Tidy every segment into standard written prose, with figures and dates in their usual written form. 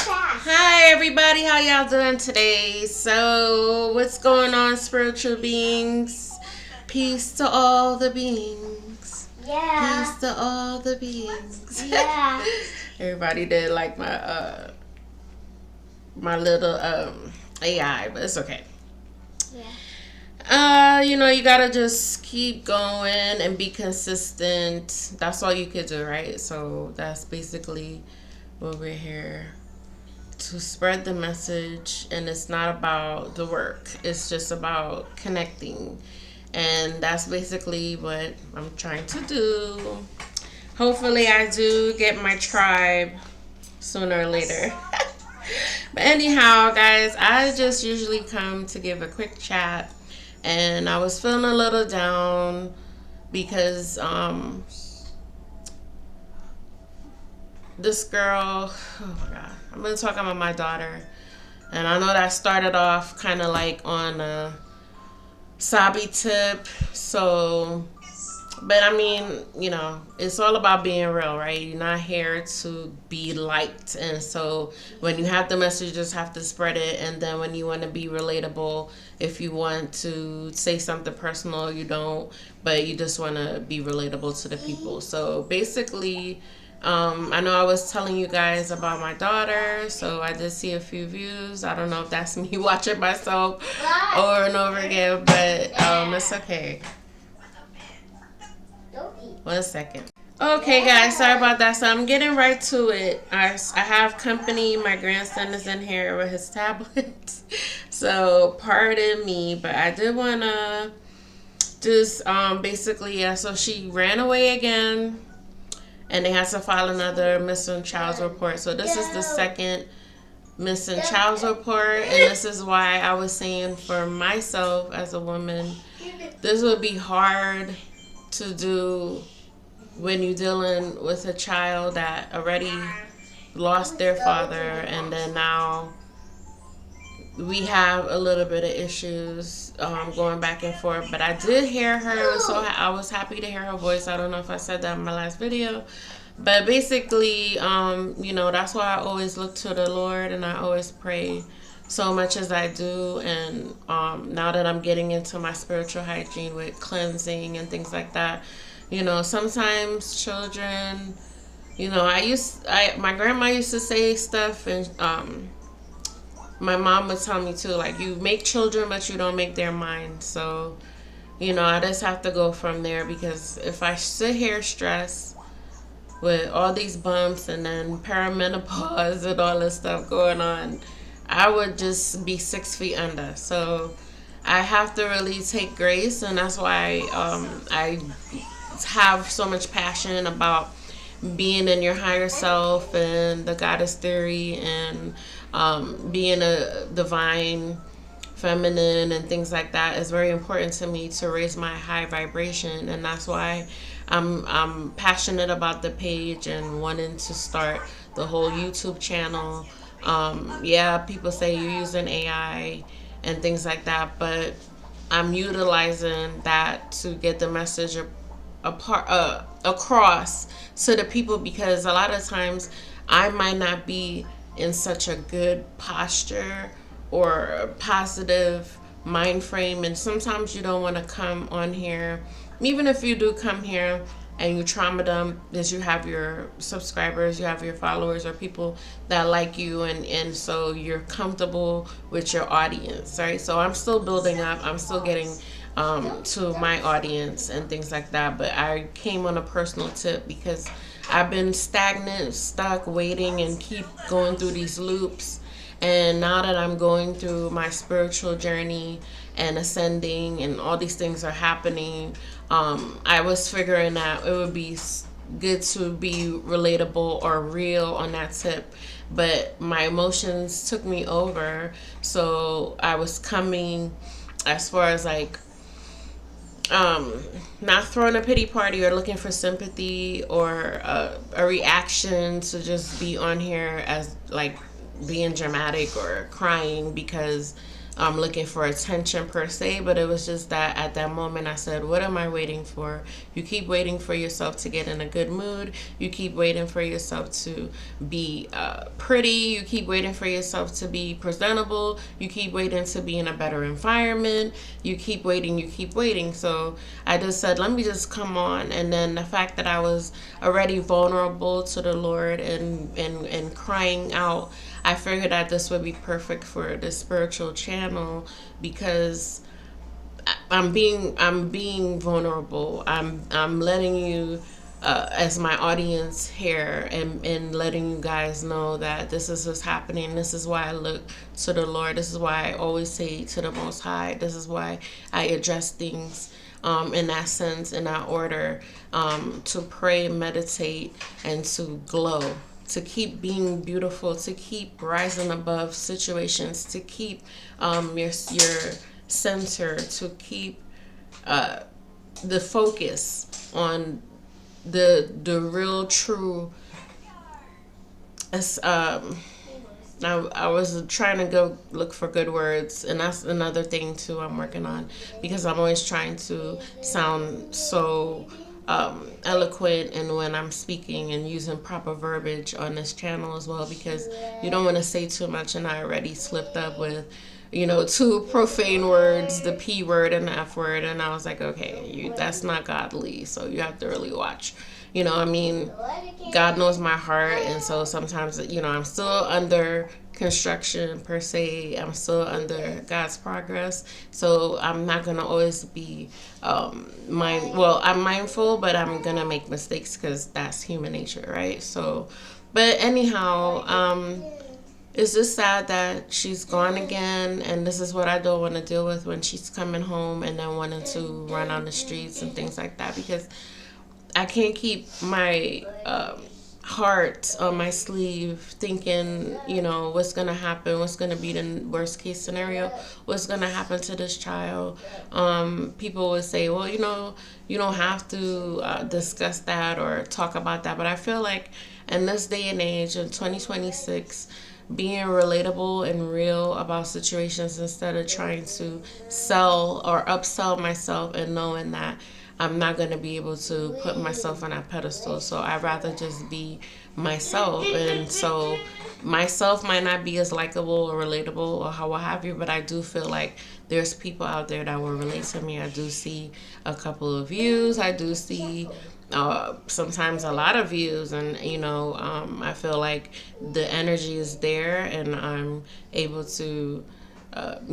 Hi everybody, how y'all doing today? So, what's going on, spiritual beings? Peace to all the beings. Yeah. Peace to all the beings. Yeah. Everybody did like my little AI, but it's okay. You gotta just keep going and be consistent. That's all you could do, right? So that's basically what we're here to spread the message, and it's not about the work, it's just about connecting, and that's basically what I'm trying to do. Hopefully I do get my tribe sooner or later. But anyhow, guys, I just usually come to give a quick chat, and I was feeling a little down because this girl, oh my god, I've been talking about my daughter, and I know that started off kind of like on a sobby tip. So, but I mean, it's all about being real, right? You're not here to be liked. And so when you have the message, you just have to spread it. And then when you want to be relatable, if you want to say something personal, you don't, but you just want to be relatable to the people. So basically, I know I was telling you guys about my daughter, so I did see a few views. I don't know if that's me watching myself over and over again, but it's okay. 1 second. Okay, guys, sorry about that. So I'm getting right to it. I have company. My grandson is in here with his tablet. So pardon me, but I did want to just basically, yeah, so she ran away again, and they had to file another missing child's report. So this is the second missing child's report, and this is why I was saying for myself as a woman, this would be hard to do when you're dealing with a child that already lost their father, and then now we have a little bit of issues going back and forth. But I did hear her, so I was happy to hear her voice. I don't know if I said that in my last video, but basically, that's why I always look to the Lord, and I always pray so much as I do. And now that I'm getting into my spiritual hygiene with cleansing and things like that, sometimes children, my grandma used to say stuff, and my mom would tell me too, like, you make children, but you don't make their mind. So, I just have to go from there, because if I sit here stressed with all these bumps and then perimenopause and all this stuff going on, I would just be 6 feet under. So I have to really take grace, and that's why I have so much passion about being in your higher self and the goddess theory, and being a divine feminine and things like that is very important to me to raise my high vibration. And that's why I'm passionate about the page and wanting to start the whole YouTube channel. Yeah, people say you're using AI and things like that, but I'm utilizing that to get the message across to the people, because a lot of times I might not be in such a good posture or a positive mind frame, and sometimes you don't want to come on here. Even if you do come here and you trauma dump, because you have your subscribers, you have your followers or people that like you, and so you're comfortable with your audience, right? So I'm still building up, I'm still getting to my audience and things like that. But I came on a personal tip because I've been stagnant, stuck, waiting, and keep going through these loops. And now that I'm going through my spiritual journey and ascending, and all these things are happening, I was figuring that it would be good to be relatable or real on that tip. But my emotions took me over, so I was coming as far as like not throwing a pity party or looking for sympathy or a reaction to just be on here as like being dramatic or crying, because looking for attention per se, but it was just that at that moment I said, what am I waiting for? You keep waiting for yourself to get in a good mood. You keep waiting for yourself to be pretty. You keep waiting for yourself to be presentable. You keep waiting to be in a better environment. You keep waiting, you keep waiting. So I just said, let me just come on. And then the fact that I was already vulnerable to the Lord and crying out, I figured that this would be perfect for the spiritual channel, because I'm being vulnerable. I'm letting you as my audience here, and letting you guys know that this is what's happening. This is why I look to the Lord. This is why I always say to the Most High. This is why I address things in that sense, in that order, to pray, meditate, and to glow, to keep being beautiful, to keep rising above situations, to keep your center, to keep the focus on the real true. As I was trying to go look for good words, and that's another thing too I'm working on, because I'm always trying to sound so eloquent and when I'm speaking and using proper verbiage on this channel as well, because you don't want to say too much. And I already slipped up with, you know, 2 profane words, the P word and the F word, and I was like, okay, that's not godly, so you have to really watch. You know, I mean, God knows my heart, and so sometimes, you know, I'm still under construction per se. I'm still under God's progress, so I'm not gonna always be I'm mindful, but I'm gonna make mistakes because that's human nature, right? So, but anyhow, it's just sad that she's gone again, and this is what I don't want to deal with when she's coming home and then wanting to run on the streets and things like that, because I can't keep my heart on my sleeve thinking, you know, what's going to happen, what's going to be the worst case scenario, what's going to happen to this child. People would say, well, you know, you don't have to discuss that or talk about that. But I feel like in this day and age, in 2026, being relatable and real about situations instead of trying to sell or upsell myself and knowing that I'm not going to be able to put myself on that pedestal. So I'd rather just be myself. And so myself might not be as likable or relatable or how what have you, but I do feel like there's people out there that will relate to me. I do see a couple of views. I do see sometimes a lot of views, and you know, I feel like the energy is there, and I'm able to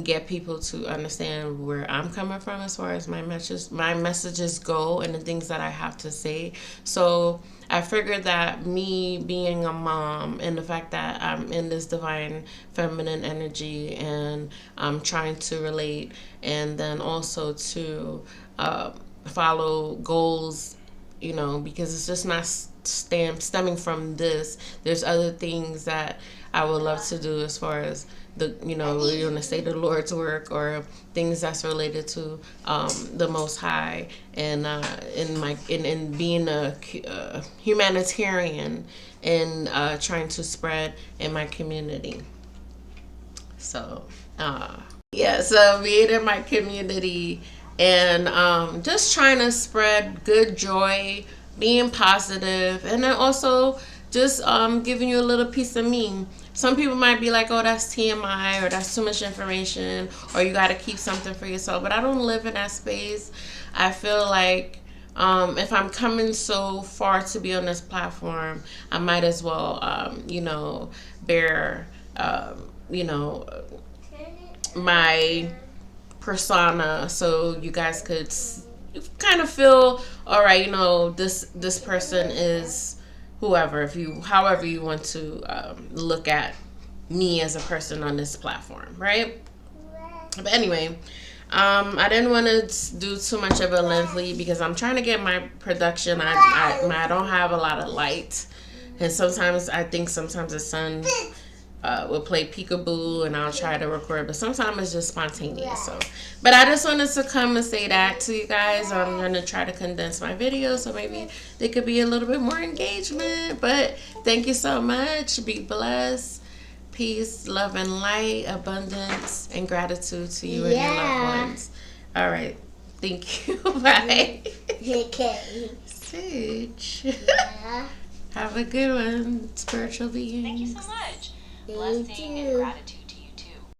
get people to understand where I'm coming from as far as my messages go and the things that I have to say. So I figured that me being a mom and the fact that I'm in this divine feminine energy and I'm trying to relate, and then also to follow goals, you know, because it's just not stemming from this. There's other things that I would love to do as far as the, you know, you want to say the Lord's work or things that's related to the Most High, and in being a humanitarian and trying to spread in my community. So so being in my community and just trying to spread good joy, being positive, and then also just giving you a little piece of me. Some people might be like, oh, that's TMI, or that's too much information, or you got to keep something for yourself. But I don't live in that space. I feel like if I'm coming so far to be on this platform, I might as well, you know, bear, you know, my persona, so you guys could kind of feel, all right, you know, this person is whoever, however you want to look at me as a person on this platform, right? But anyway, I didn't want to do too much of a lengthy, because I'm trying to get my production. I don't have a lot of light, and sometimes I think the sun will play peekaboo, and I'll try to record, but sometimes it's just spontaneous. So, but I just wanted to come and say that to you guys. I'm gonna try to condense my videos so maybe there could be a little bit more engagement. But thank you so much. Be blessed. Peace, love, and light, abundance, and gratitude to you and your loved ones. All right. Thank you. Bye. Okay. Sage. Yeah. Have a good one, spiritual beings. Thank you so much. Thank Blessing you. and gratitude.